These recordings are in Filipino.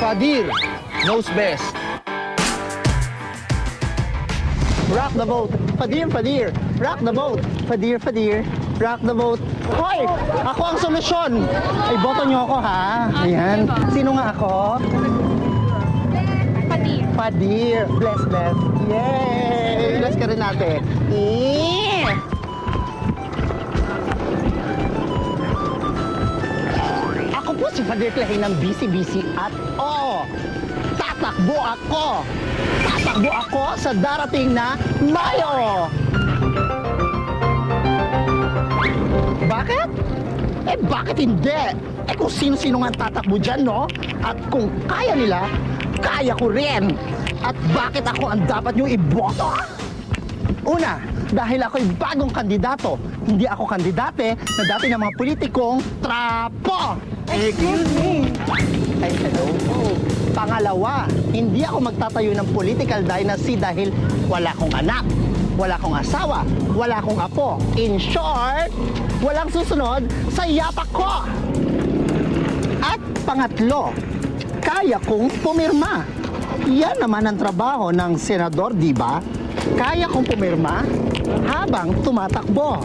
Fadir knows best. Rock the boat. Fadir, Fadir. Rock the boat. Fadir, Fadir. Rock the boat. Hoy! Ako ang solusyon! Ay, boto niyo ako, ha? Ayan. Sino nga ako? Fadir. Fadir. Bless, bless. Yay! Bless ka rin natin. Ako po si Fadir Clay ng BC at tatakbo ako! Tatakbo ako sa darating na Mayo! Bakit? Bakit hindi? Kung sino-sino nga tatakbo dyan, no? At kung kaya nila, kaya ko rin! At bakit ako ang dapat niyong iboto? Una, dahil ako'y bagong kandidato. Hindi ako kandidate na dati ng mga politikong trapo! Excuse me! Ay, hello po. Pangalawa, hindi ako magtatayo ng political dynasty dahil wala akong anak, wala akong asawa, wala akong apo. In short, walang susunod sa yapak ko. At pangatlo, kaya kong pumirma. Yan naman ang trabaho ng senador, di ba? Kaya kong pumirma habang tumatakbo.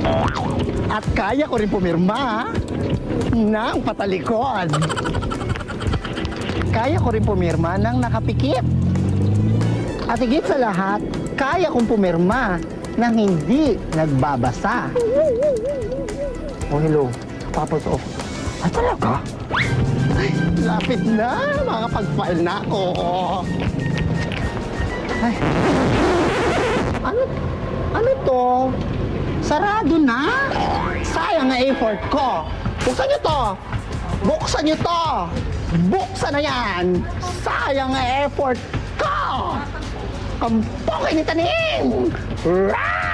At kaya ko rin pumirma ng patalikod. Kaya ko rin pumirma ng nakapikit. At higit sa lahat, kaya kong pumirma ng hindi nagbabasa. Oh, hello. Tapos, talaga? Ay, lapit na. Makapag-file na ako. Ay. Ano to? Sarado na? Sayang ang effort ko. Buksan nyo to! Buksan nyo to! Buksan na yan! Sayang ang effort ko! Kampokin ni Taning! Rah!